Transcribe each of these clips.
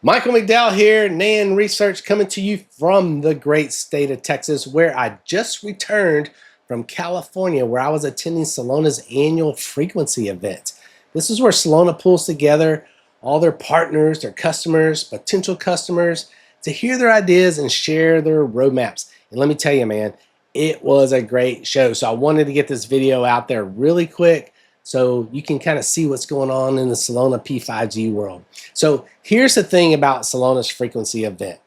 Michael McDowell here, NAN Research, coming to you from the great state of Texas, where I just returned from California, where I was attending Celona's annual frequency event. This is where Celona pulls together all their partners, their customers, potential customers, to hear their ideas and share their roadmaps. And let me tell you, man, it was a great show. So I wanted to get this video out there really quick so you can kind of see what's going on in the Celona P5G world. So here's the thing about Celona's frequency event.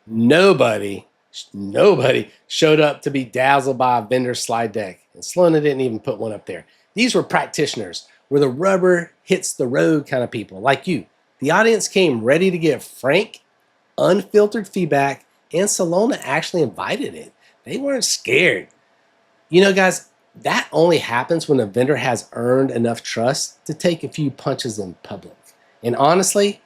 Nobody showed up to be dazzled by a vendor slide deck. And Celona didn't even put one up there. These were practitioners, where the rubber hits the road kind of people, like you. The audience came ready to give frank, unfiltered feedback, and Celona actually invited it. They weren't scared. You know, guys, that only happens when a vendor has earned enough trust to take a few punches in public. And honestly,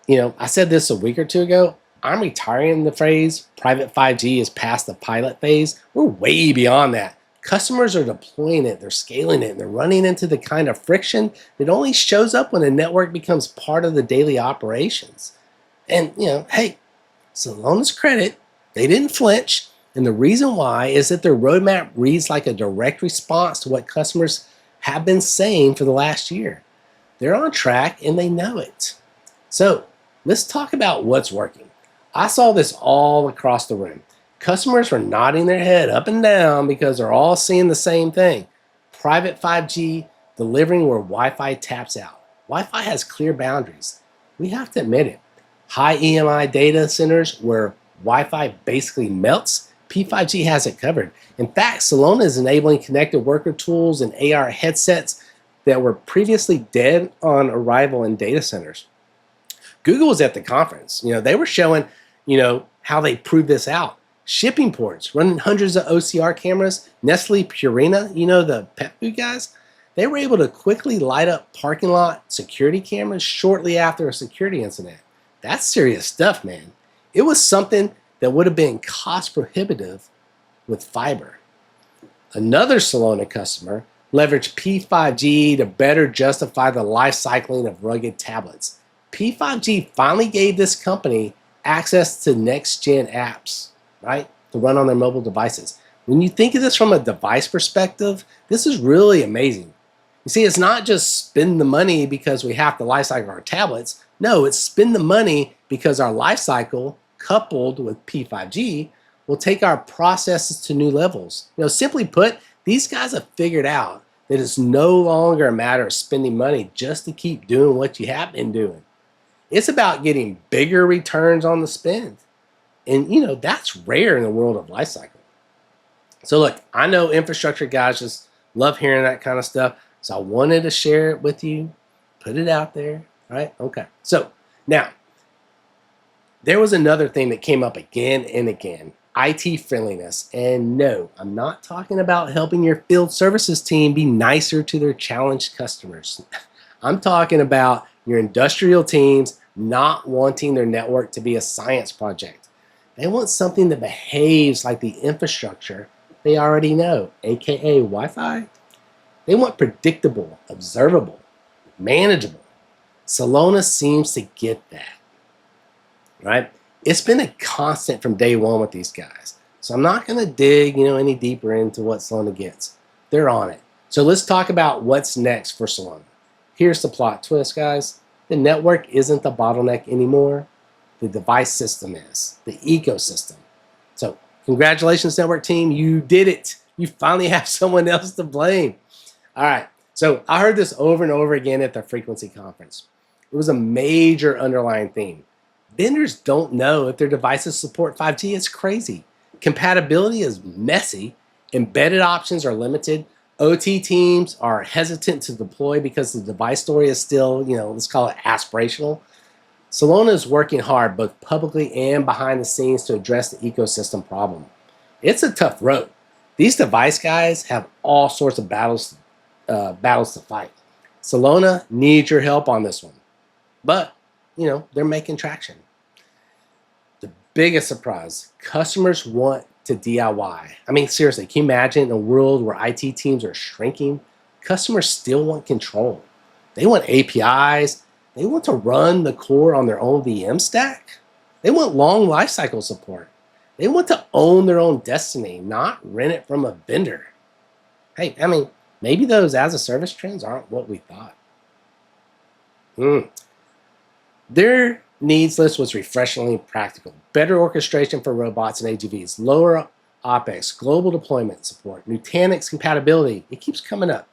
you know, I said this a week or two ago, I'm retiring the phrase private 5G is past the pilot phase. We're way beyond that. Customers are deploying it, they're scaling it, and they're running into the kind of friction that only shows up when a network becomes part of the daily operations. And, you know, hey, Celona's credit, they didn't flinch. And the reason why is that their roadmap reads like a direct response to what customers have been saying for the last year. They're on track and they know it. So let's talk about what's working. I saw this all across the room. Customers were nodding their head up and down because they're all seeing the same thing. Private 5G delivering where Wi-Fi taps out. Wi-Fi has clear boundaries. We have to admit it. High EMI data centers where Wi-Fi basically melts, P5G has it covered. In fact, Celona is enabling connected worker tools and AR headsets that were previously dead on arrival in data centers. Google was at the conference. You know, they were showing, how they proved this out. Shipping ports running hundreds of OCR cameras. Nestle Purina, the pet food guys, they were able to quickly light up parking lot security cameras shortly after a security incident. That's serious stuff, man. It was something that would have been cost prohibitive with fiber. Another Celona customer leveraged P5G to better justify the life cycling of rugged tablets. P5G finally gave this company access to next-gen apps, right, to run on their mobile devices. When you think of this from a device perspective, this is really amazing. You see, it's not just spend the money because we have to life cycle our tablets. No, it's spend the money because our life cycle, coupled with P5G, will take our processes to new levels. Simply put, these guys have figured out that it's no longer a matter of spending money just to keep doing what you have been doing. It's about getting bigger returns on the spend. And, that's rare in the world of life cycle. So look, I know infrastructure guys just love hearing that kind of stuff. So I wanted to share it with you, put it out there, right? Okay. So now, there was another thing that came up again and again, IT friendliness. And no, I'm not talking about helping your field services team be nicer to their challenged customers. I'm talking about your industrial teams not wanting their network to be a science project. They want something that behaves like the infrastructure they already know, aka Wi-Fi. They want predictable, observable, manageable. Celona seems to get that. Right? It's been a constant from day one with these guys. So I'm not going to dig, any deeper into what Celona gets. They're on it. So let's talk about what's next for Celona. Here's the plot twist, guys. The network isn't the bottleneck anymore. The device system is, the ecosystem. So congratulations, network team. You did it. You finally have someone else to blame. All right. So I heard this over and over again at the frequency conference. It was a major underlying theme. Vendors don't know if their devices support 5G. It's crazy. Compatibility is messy. Embedded options are limited. OT teams are hesitant to deploy because the device story is still, let's call it aspirational. Celona is working hard, both publicly and behind the scenes, to address the ecosystem problem. It's a tough road. These device guys have all sorts of battles to fight. Celona needs your help on this one. But they're making traction. The biggest surprise, customers want to DIY. I mean, seriously, can you imagine a world where IT teams are shrinking? Customers still want control. They want APIs. They want to run the core on their own VM stack. They want long lifecycle support. They want to own their own destiny, not rent it from a vendor. Hey, I mean, maybe those as a service trends aren't what we thought. Their needs list was refreshingly practical. Better orchestration for robots and AGVs, lower OpEx, global deployment support, Nutanix compatibility. It keeps coming up.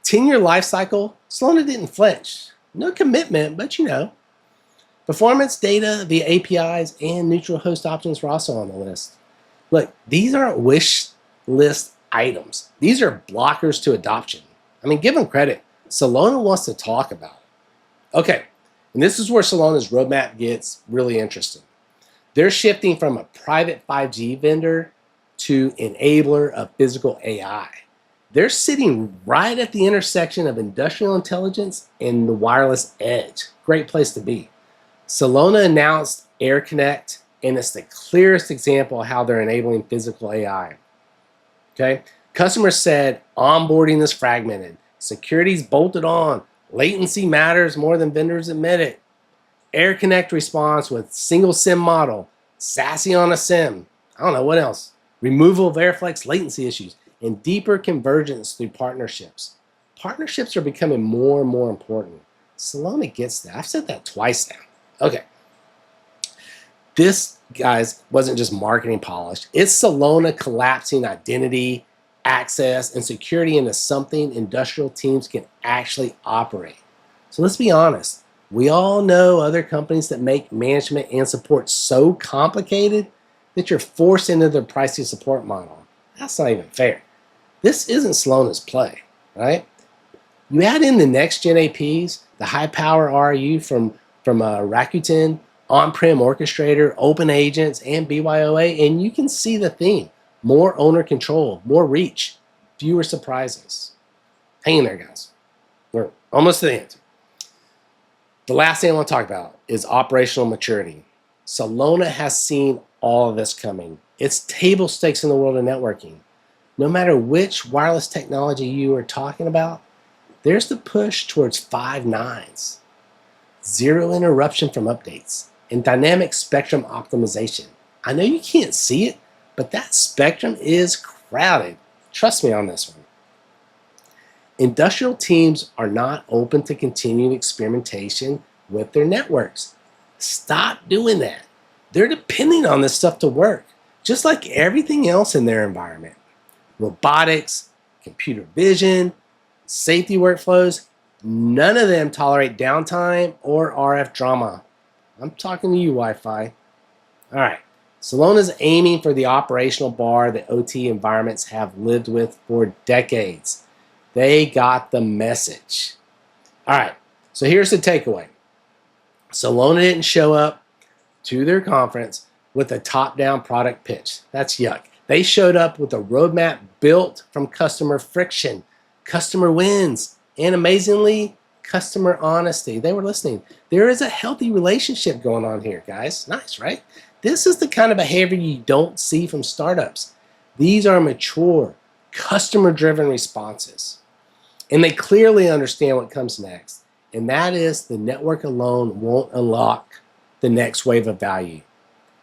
10-year life cycle, Celona didn't flinch. No commitment, but you know. Performance data via APIs and neutral host options were also on the list. Look, these aren't wish list items. These are blockers to adoption. I mean, give them credit. Celona wants to talk about it. Okay, and this is where Celona's roadmap gets really interesting. They're shifting from a private 5G vendor to enabler of physical AI. They're sitting right at the intersection of industrial intelligence and the wireless edge. Great place to be. Celona announced Air Connect, and it's the clearest example of how they're enabling physical AI. Okay, customers said onboarding is fragmented, security's bolted on, latency matters more than vendors admit it. Air Connect responds with single SIM model, SASE on a SIM. I don't know what else. Removal of Airflex latency issues and deeper convergence through partnerships. Partnerships are becoming more and more important. Celona gets that. I've said that twice now. Okay. This, guys, wasn't just marketing polish. It's Celona collapsing identity, access, and security into something industrial teams can actually operate. So let's be honest. We all know other companies that make management and support so complicated that you're forced into their pricing support model. That's not even fair. This isn't Celona's play, right? You add in the next-gen APs, the high-power RU from Rakuten, on-prem orchestrator, open agents, and BYOA, and you can see the theme. More owner control, more reach, fewer surprises. Hang in there, guys. We're almost to the end. The last thing I want to talk about is operational maturity. Celona has seen all of this coming. It's table stakes in the world of networking. No matter which wireless technology you are talking about, there's the push towards 5 nines, zero interruption from updates, and dynamic spectrum optimization. I know you can't see it, but that spectrum is crowded. Trust me on this one. Industrial teams are not open to continued experimentation with their networks. Stop doing that. They're depending on this stuff to work, just like everything else in their environment. Robotics, computer vision, safety workflows, none of them tolerate downtime or RF drama. I'm talking to you, Wi-Fi. All right, Celona's aiming for the operational bar that OT environments have lived with for decades. They got the message. All right, so here's the takeaway. Celona didn't show up to their conference with a top-down product pitch. That's yuck. They showed up with a roadmap built from customer friction, customer wins, and amazingly, customer honesty. They were listening. There is a healthy relationship going on here, guys. Nice, right? This is the kind of behavior you don't see from startups. These are mature, customer-driven responses. And they clearly understand what comes next. And that is the network alone won't unlock the next wave of value.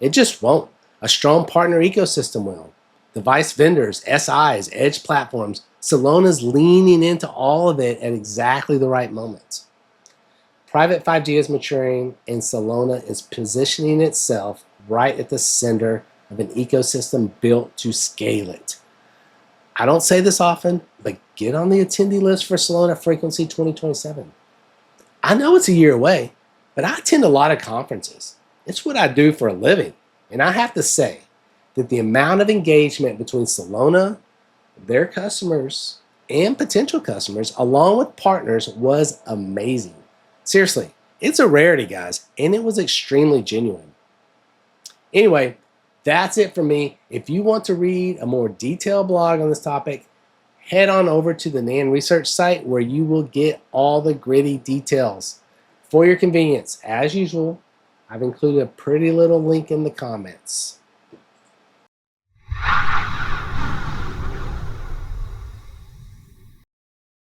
It just won't. A strong partner ecosystem will. Device vendors, SIs, edge platforms, Celona's leaning into all of it at exactly the right moments. Private 5G is maturing, and Celona is positioning itself right at the center of an ecosystem built to scale it. I don't say this often, but get on the attendee list for Celona Frequency 2027. I know it's a year away, but I attend a lot of conferences. It's what I do for a living, and I have to say that the amount of engagement between Celona, their customers, and potential customers, along with partners, was amazing. Seriously, it's a rarity, guys, and it was extremely genuine. Anyway, that's it for me. If you want to read a more detailed blog on this topic, head on over to the NAN Research site where you will get all the gritty details. For your convenience, as usual, I've included a pretty little link in the comments.